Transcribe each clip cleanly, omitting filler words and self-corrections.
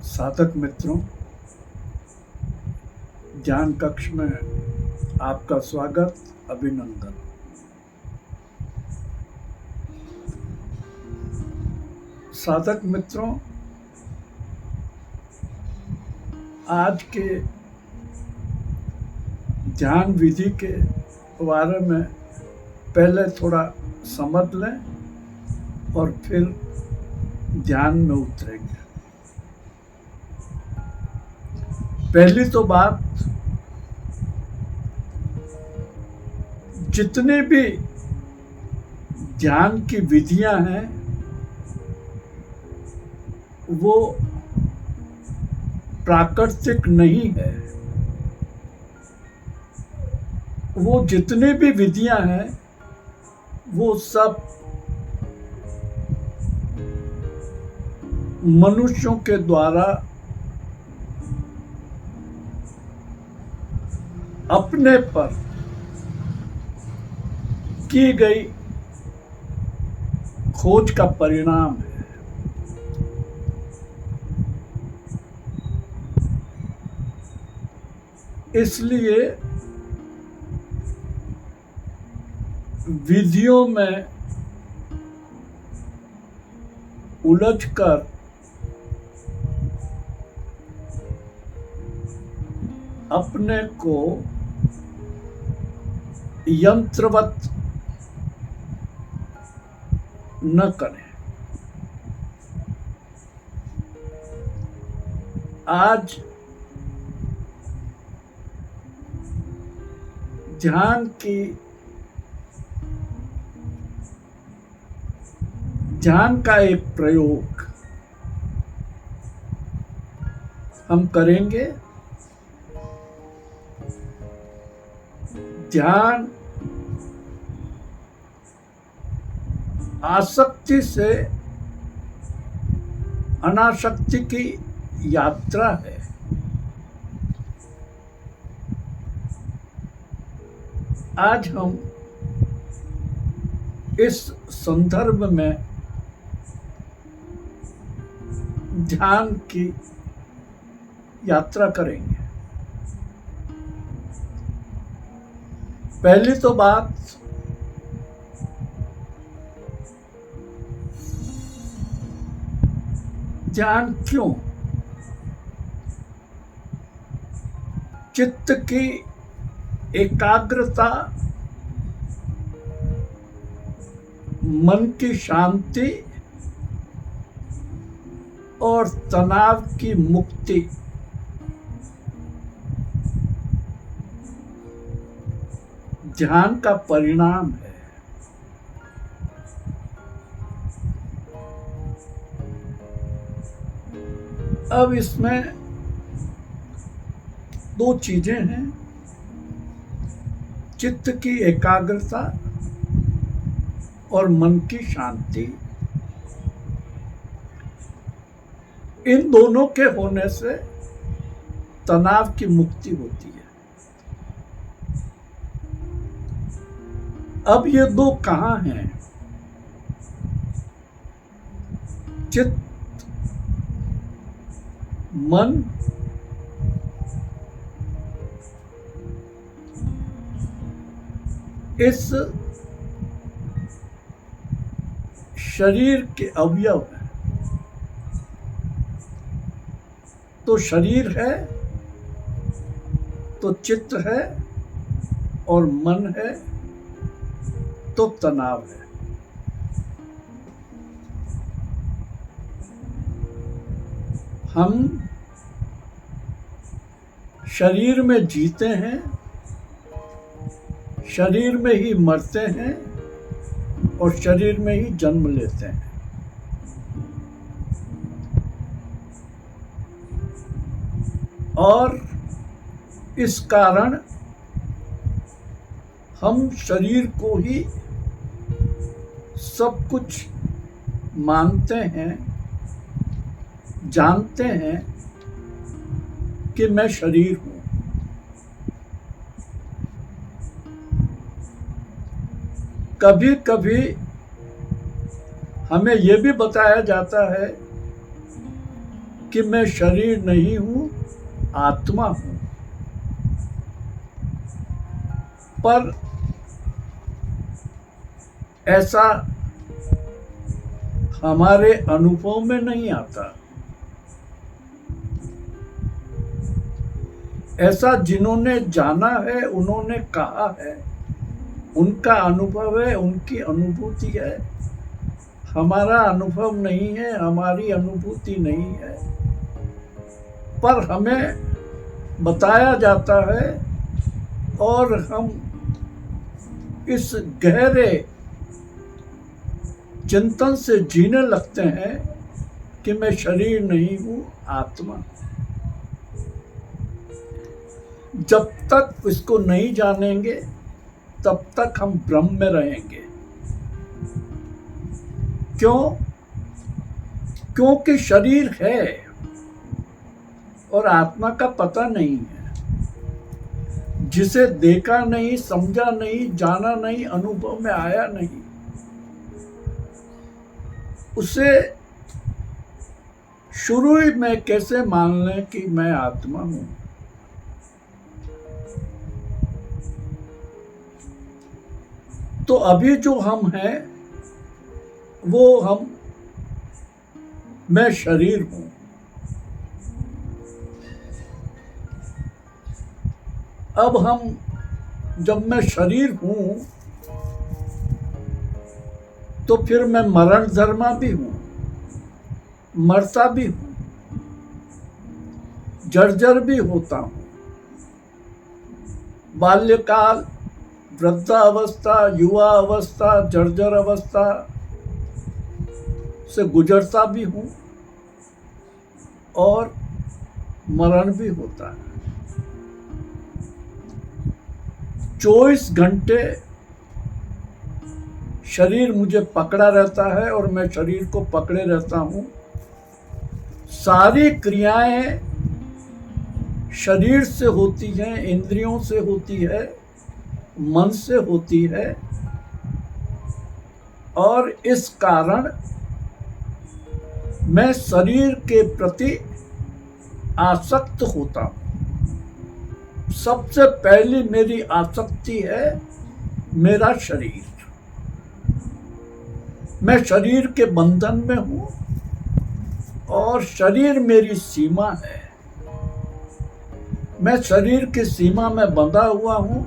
साधक मित्रों, ज्ञान कक्ष में आपका स्वागत, अभिनंदन। साधक मित्रों, आज के ध्यान विधि के बारे में पहले थोड़ा समझ लें और फिर ध्यान में उतरेंगे। पहली तो बात, जितने भी ध्यान की विधियां हैं वो प्राकृतिक नहीं है। वो जितने भी विधियां हैं वो सब मनुष्यों के द्वारा अपने पर की गई खोज का परिणाम है। इसलिए विधियों में उलझकर अपने को यंत्रवत न करें। आज ध्यान का एक प्रयोग हम करेंगे। ध्यान आसक्ति से अनासक्ति की यात्रा है। आज हम इस संदर्भ में ध्यान की यात्रा करेंगे। पहली तो बात, ध्यान क्यों? चित्त की एकाग्रता, मन की शांति और तनाव की मुक्ति ध्यान का परिणाम है। अब इसमें दो चीजें हैं, चित्त की एकाग्रता और मन की शांति। इन दोनों के होने से तनाव की मुक्ति होती है। अब ये दो कहाँ हैं? चित्त, मन इस शरीर के अवयव हैं। तो शरीर है तो चित्त है और मन है तो तनाव है। हम शरीर में जीते हैं, शरीर में ही मरते हैं और शरीर में ही जन्म लेते हैं। और इस कारण हम शरीर को ही सब कुछ मानते हैं, जानते हैं कि मैं शरीर हूं। कभी कभी हमें यह भी बताया जाता है कि मैं शरीर नहीं हूं, आत्मा हूं। पर ऐसा हमारे अनुभव में नहीं आता। ऐसा जिन्होंने जाना है, उन्होंने कहा है, उनका अनुभव है, उनकी अनुभूति है। हमारा अनुभव नहीं है, हमारी अनुभूति नहीं है, पर हमें बताया जाता है और हम इस गहरे चिंतन से जीने लगते हैं कि मैं शरीर नहीं हूं, आत्मा। जब तक इसको नहीं जानेंगे तब तक हम भ्रम में रहेंगे। क्यों? क्योंकि शरीर है और आत्मा का पता नहीं है। जिसे देखा नहीं, समझा नहीं, जाना नहीं, अनुभव में आया नहीं, उसे शुरू ही में कैसे मान लें कि मैं आत्मा हूं। तो अभी जो हम हैं वो मैं शरीर हूं। अब जब मैं शरीर हूं तो फिर मैं मरण धर्मा भी हूं, मरता भी हूं, जर्जर भी होता हूं। बाल्यकाल, वृद्धावस्था, युवा अवस्था, जर्जर अवस्था से गुजरता भी हूं और मरण भी होता है। 24 घंटे शरीर मुझे पकड़ा रहता है और मैं शरीर को पकड़े रहता हूं। सारी क्रियाएं शरीर से होती हैं, इंद्रियों से होती है, मन से होती है, और इस कारण मैं शरीर के प्रति आसक्त होता हूं। सबसे पहली मेरी आसक्ति है मेरा शरीर। मैं शरीर के बंधन में हूं और शरीर मेरी सीमा है। मैं शरीर की सीमा में बंधा हुआ हूं।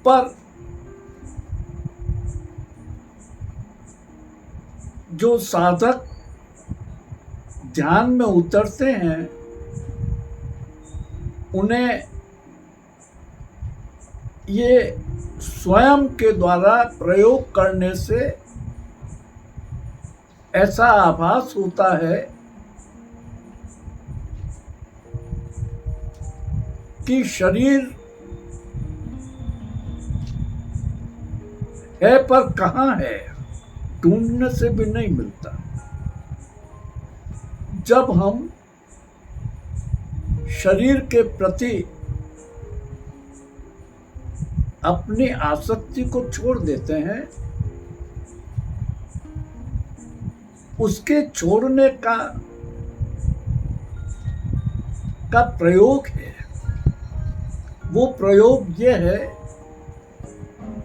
पर जो साधक ध्यान में उतरते हैं, उन्हें ये स्वयं के द्वारा प्रयोग करने से ऐसा आभास होता है कि शरीर है पर कहाँ है, ढूंढने से भी नहीं मिलता। जब हम शरीर के प्रति अपनी आसक्ति को छोड़ देते हैं, उसके छोड़ने का प्रयोग है। वो प्रयोग ये है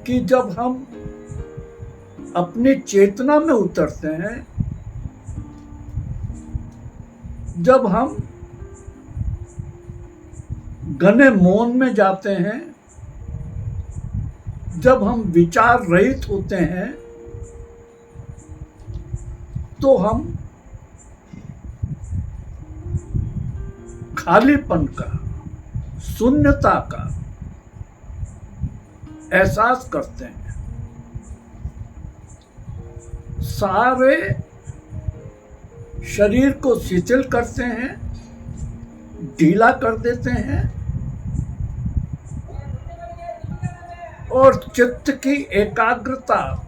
कि जब हम अपनी चेतना में उतरते हैं, जब हम घने मौन में जाते हैं, जब हम विचार रहित होते हैं, तो हम खालीपन का, शून्यता का एहसास करते हैं। सारे शरीर को शिथिल करते हैं, ढीला कर देते हैं और चित्त की एकाग्रता,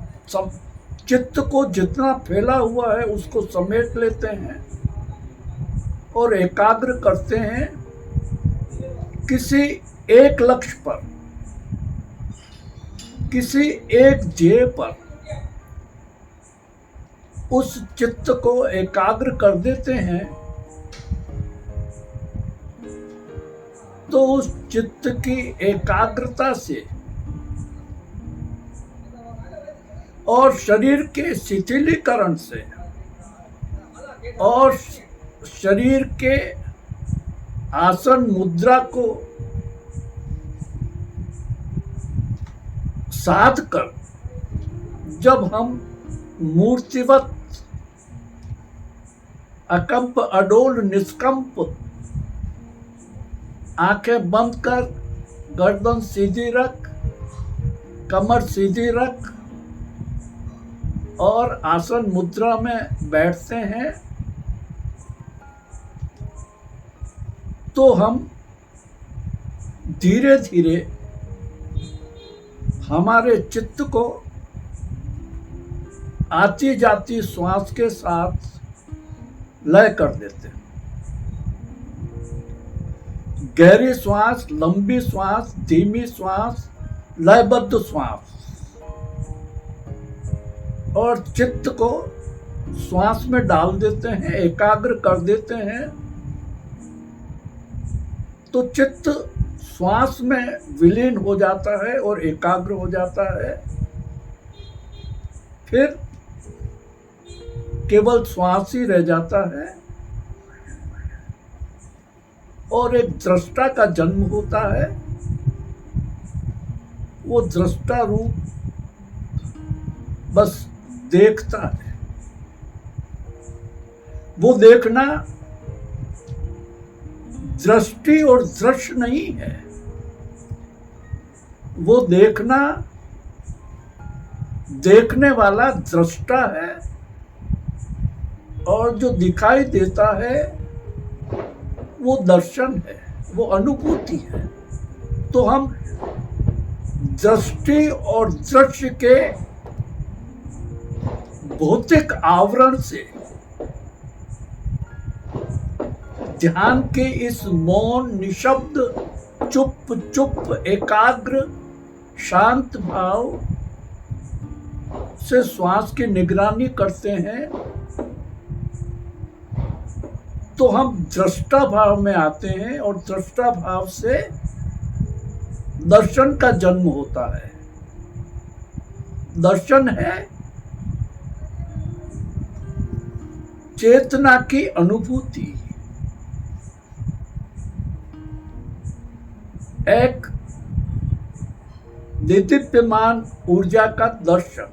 चित्त को जितना फैला हुआ है उसको समेट लेते हैं और एकाग्र करते हैं किसी एक लक्ष्य पर, किसी एक ध्येय पर। उस चित्त को एकाग्र कर देते हैं तो उस चित्त की एकाग्रता से और शरीर के शिथिलीकरण से और शरीर के आसन मुद्रा को साध कर जब हम मूर्तिवत अकंप अडोल निष्कंप आंखें बंद कर गर्दन सीधी रख, कमर सीधी रख और आसन मुद्रा में बैठते हैं तो हम धीरे धीरे हमारे चित्त को आती जाती श्वास के साथ लय कर देते हैं। गहरी श्वास, लंबी श्वास, धीमी श्वास, लयबद्ध श्वास और चित्त को श्वास में डाल देते हैं, एकाग्र कर देते हैं तो चित्त श्वास में विलीन हो जाता है और एकाग्र हो जाता है। फिर केवल श्वास ही रह जाता है और एक दृष्टा का जन्म होता है। वो दृष्टा रूप बस देखता है। वो देखना दृष्टि और दृश्य नहीं है, वो देखना देखने वाला दृष्टा है और जो दिखाई देता है वो दर्शन है, वो अनुभूति है। तो हम दृष्टि और दृश्य के भौतिक आवरण से ध्यान के इस मौन, निशब्द, चुप चुप, एकाग्र, शांत भाव से श्वास की निगरानी करते हैं तो हम दृष्टा भाव में आते हैं और दृष्टा भाव से दर्शन का जन्म होता है। दर्शन है चेतना की अनुभूति, एक दीप्यमान ऊर्जा का दर्शन,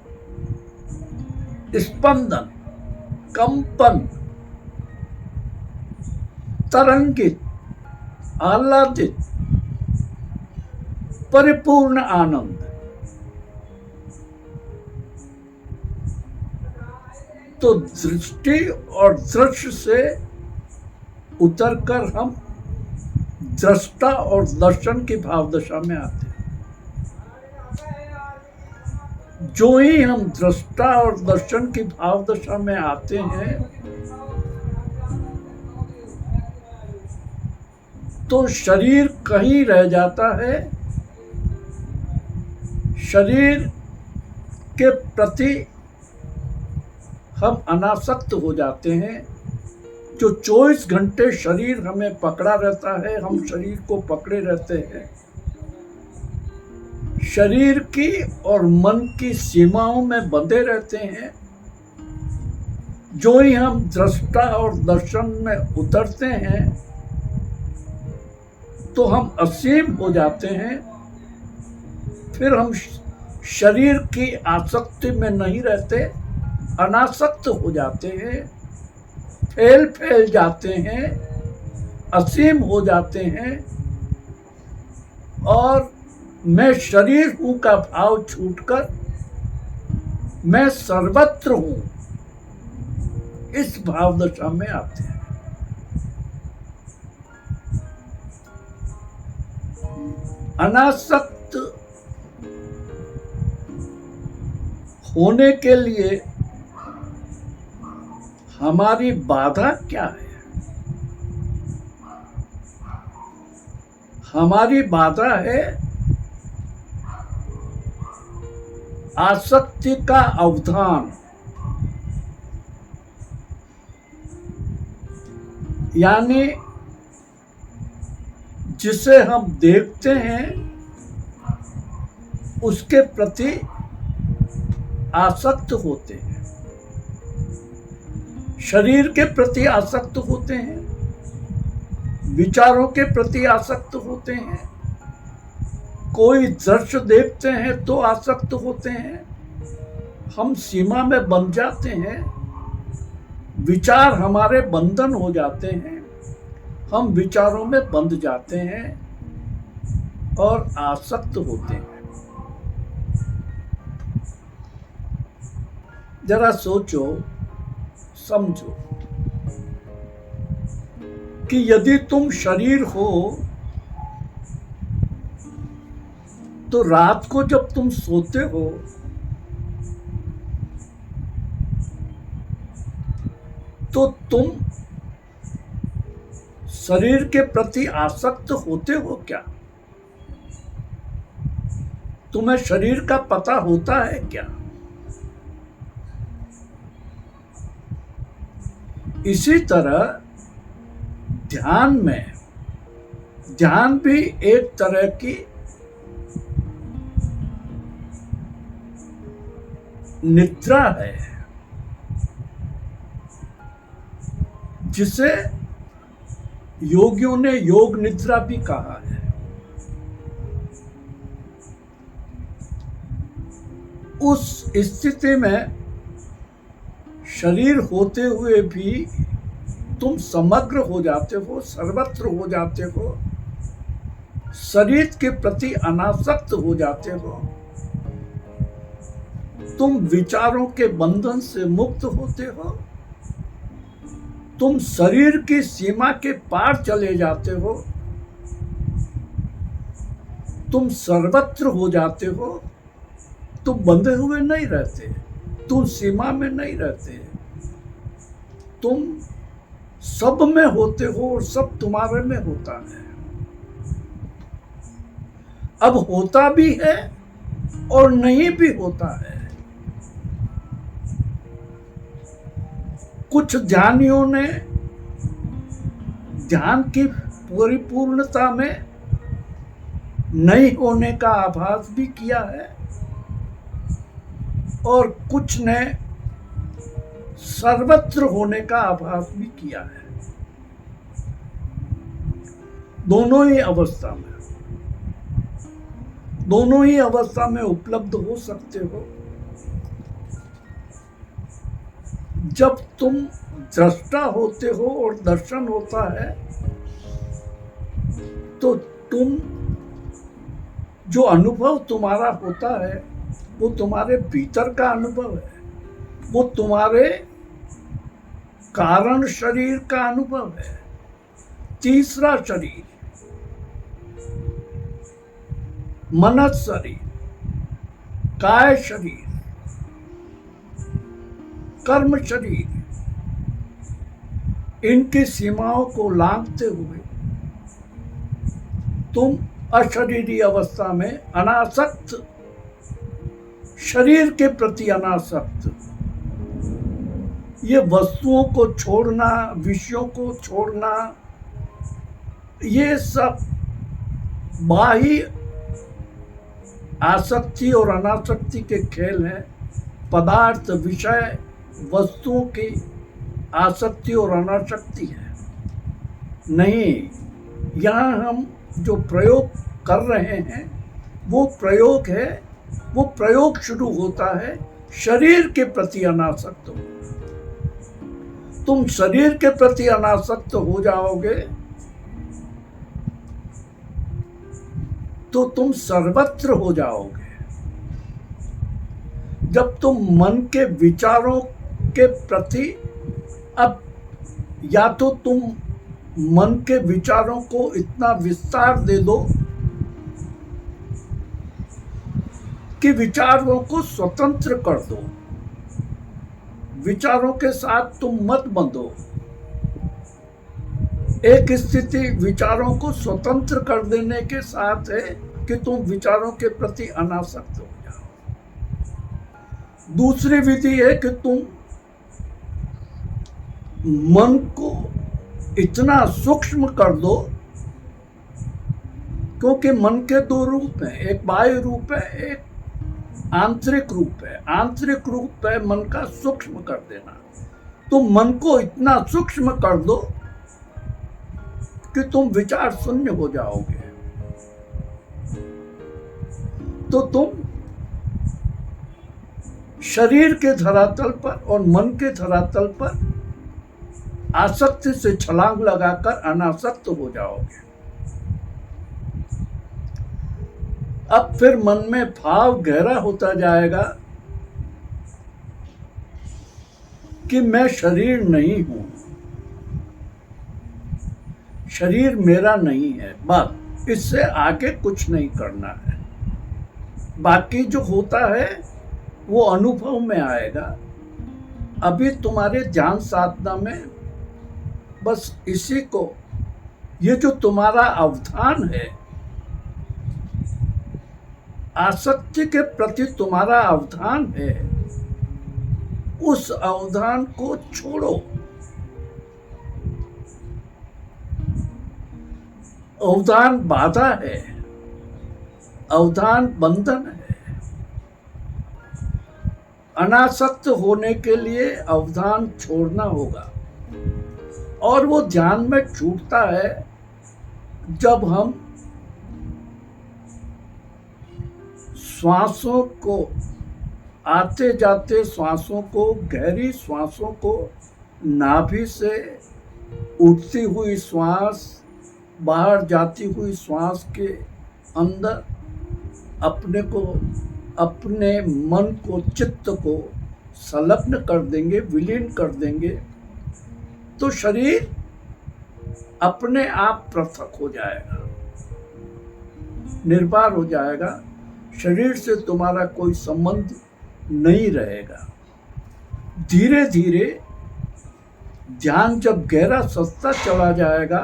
स्पंदन, कंपन, तरंगित, आह्लादित, परिपूर्ण आनंद। तो दृष्टि और दृश्य से उतरकर हम दृष्टा और दर्शन की भाव दशा में आते हैं। जो ही हम दृष्टा और दर्शन की भाव दशा में आते हैं तो शरीर कहीं रह जाता है। शरीर के प्रति हम अनासक्त हो जाते हैं। जो 24 घंटे शरीर हमें पकड़ा रहता है, हम शरीर को पकड़े रहते हैं। शरीर की और मन की सीमाओं में बंधे रहते हैं। जो ही हम दृष्टा और दर्शन में उतरते हैं तो हम असीम हो जाते हैं। फिर हम शरीर की आसक्ति में नहीं रहते, अनासक्त हो जाते हैं, फैल जाते हैं, असीम हो जाते हैं और मैं शरीर हूं का भाव छूटकर मैं सर्वत्र हूं, इस भाव दशा में आते हैं। अनासक्त होने के लिए हमारी बाधा क्या है? हमारी बाधा है आसक्ति का अवधान, यानी जिसे हम देखते हैं उसके प्रति आसक्त होते हैं, शरीर के प्रति आसक्त होते हैं, विचारों के प्रति आसक्त होते हैं, कोई दृश्य देखते हैं तो आसक्त होते हैं, हम सीमा में बंध जाते हैं, विचार हमारे बंधन हो जाते हैं, हम विचारों में बंध जाते हैं और आसक्त होते हैं। जरा सोचो, समझो कि यदि तुम शरीर हो तो रात को जब तुम सोते हो तो तुम शरीर के प्रति आसक्त होते हो क्या? तुम्हें शरीर का पता होता है क्या? इसी तरह ध्यान भी एक तरह की निद्रा है, जिसे योगियों ने योग निद्रा भी कहा है। उस स्थिति में शरीर होते हुए भी तुम समग्र हो जाते हो, सर्वत्र हो जाते हो, शरीर के प्रति अनासक्त हो जाते हो, तुम विचारों के बंधन से मुक्त होते हो, तुम शरीर की सीमा के पार चले जाते हो, तुम सर्वत्र हो जाते हो, तुम बंधे हुए नहीं रहते, तुम सीमा में नहीं रहते, तुम सब में होते हो और सब तुम्हारे में होता है। अब होता भी है और नहीं भी होता है। कुछ ध्यानियों ने ध्यान की परिपूर्णता में नहीं होने का आभास भी किया है और कुछ ने सर्वत्र होने का आभास भी किया है। दोनों ही अवस्था में उपलब्ध हो सकते हो। जब तुम दृष्टा होते हो और दर्शन होता है तो तुम जो अनुभव तुम्हारा होता है वो तुम्हारे भीतर का अनुभव है, वो तुम्हारे कारण शरीर का अनुभव है। तीसरा शरीर, मनस शरीर, काय शरीर, कर्म शरीर, इनकी सीमाओं को लांघते हुए तुम अशरीरी अवस्था में अनासक्त, शरीर के प्रति अनासक्त, ये वस्तुओं को छोड़ना, विषयों को छोड़ना, ये सब बाह्य आसक्ति और अनासक्ति के खेल हैं। पदार्थ, विषय, वस्तुओं की आसक्ति और अनासक्ति है नहीं। यहाँ हम जो प्रयोग कर रहे हैं वो प्रयोग है, वो प्रयोग शुरू होता है शरीर के प्रति अनासक्त हो। तुम शरीर के प्रति अनासक्त हो जाओगे तो तुम सर्वत्र हो जाओगे। जब तुम मन के विचारों के प्रति, अब या तो तुम मन के विचारों को इतना विस्तार दे दो कि विचारों को स्वतंत्र कर दो, विचारों के साथ तुम मत बंधो। एक स्थिति विचारों को स्वतंत्र कर देने के साथ है कि तुम विचारों के प्रति अनासक्त हो जाओ। दूसरी विधि है कि तुम मन को इतना सूक्ष्म कर दो, क्योंकि मन के दो रूप हैं, एक बाह्य रूप है, एक आंतरिक रूप है। आंतरिक रूप है मन का सूक्ष्म कर देना। तो मन को इतना सूक्ष्म कर दो कि तुम विचार शून्य हो जाओगे। तो तुम शरीर के धरातल पर और मन के धरातल पर आसक्ति से छलांग लगाकर अनासक्त हो जाओगे। अब फिर मन में भाव गहरा होता जाएगा कि मैं शरीर नहीं हूं, शरीर मेरा नहीं है। बस इससे आगे कुछ नहीं करना है। बाकी जो होता है वो अनुभव में आएगा। अभी तुम्हारे ध्यान साधना में बस इसी को, ये जो तुम्हारा अवधान है, आसक्ति के प्रति तुम्हारा अवधान है, उस अवधान को छोड़ो। अवधान बाधा है, अवधान बंधन है। अनासक्त होने के लिए अवधान छोड़ना होगा। और वो ध्यान में छूटता है जब हम श्वासों को, आते जाते श्वासों को, गहरी श्वासों को, नाभि से उठती हुई श्वास, बाहर जाती हुई श्वास के अंदर अपने को, अपने मन को, चित्त को संलग्न कर देंगे, विलीन कर देंगे, तो शरीर अपने आप पृथक हो जाएगा, निर्भर हो जाएगा। शरीर से तुम्हारा कोई संबंध नहीं रहेगा। धीरे धीरे ध्यान जब गहरा सस्ता चला जाएगा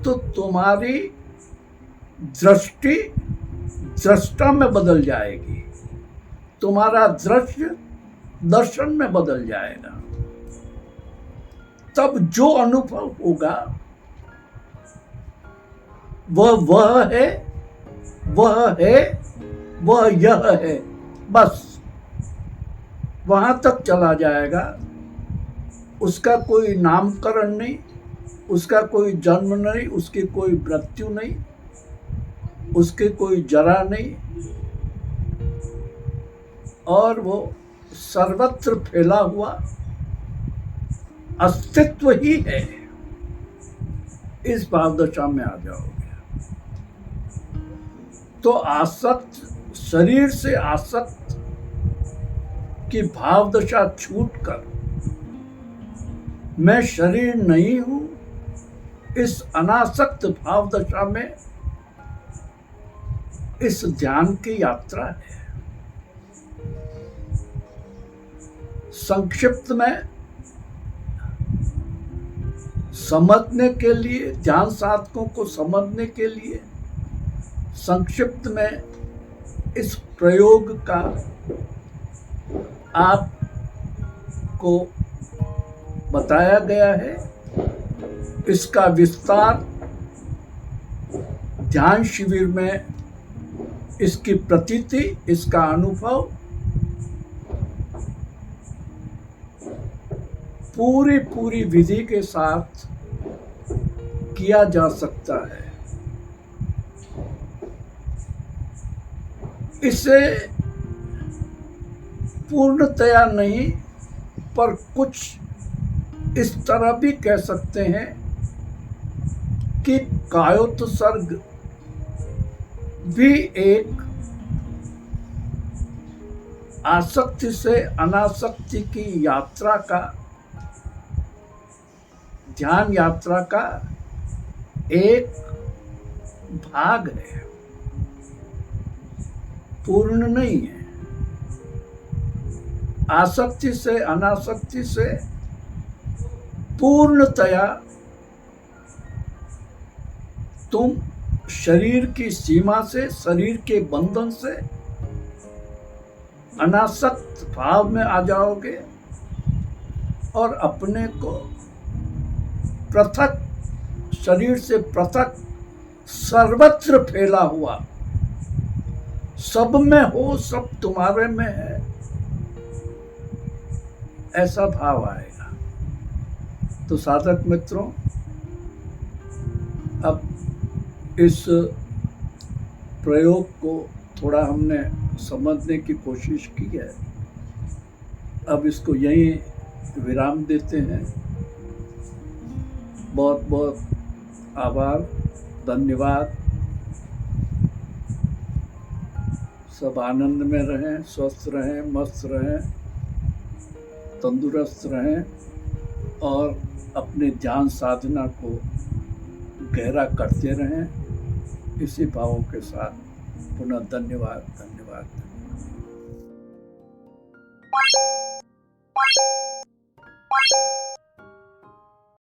तो तुम्हारी दृष्टि दृष्टा में बदल जाएगी, तुम्हारा दृश्य दर्शन में बदल जाएगा। तब जो अनुभव होगा वह है, वह है, वह यह है। बस वहां तक चला जाएगा। उसका कोई नामकरण नहीं, उसका कोई जन्म नहीं, उसकी कोई मृत्यु नहीं, उसकी कोई जरा नहीं, और वो सर्वत्र फैला हुआ अस्तित्व ही है। इस भाव दशा में आ जाओगे तो आसक्त, शरीर से आसक्त की भाव दशा छूटकर मैं शरीर नहीं हूं, इस अनासक्त भाव दशा में इस ध्यान की यात्रा है। संक्षिप्त में समझने के लिए, ध्यान साधकों को समझने के लिए संक्षिप्त में इस प्रयोग का आपको बताया गया है। इसका विस्तार ध्यान शिविर में, इसकी प्रतीति, इसका अनुभव पूरी विधि के साथ किया जा सकता है। इसे पूर्णतया नहीं, पर कुछ इस तरह भी कह सकते हैं कि कायोत्सर्ग भी एक आसक्ति से अनासक्ति की यात्रा का, ध्यान यात्रा का एक भाग है, पूर्ण नहीं है। आसक्ति से अनासक्ति से पूर्णतया तुम शरीर की सीमा से, शरीर के बंधन से अनासक्त भाव में आ जाओगे और अपने को पृथक, शरीर से पृथक, सर्वत्र फैला हुआ, सब में हो, सब तुम्हारे में है, ऐसा भाव आएगा। तो साधक मित्रों, अब इस प्रयोग को थोड़ा हमने समझने की कोशिश की है, अब इसको यहीं विराम देते हैं। बहुत बहुत आभार, धन्यवाद। सब आनंद में रहें, स्वस्थ रहें, मस्त रहें, तंदुरुस्त रहें और अपने ध्यान साधना को गहरा करते रहें। इसी भावों के साथ पुनः धन्यवाद।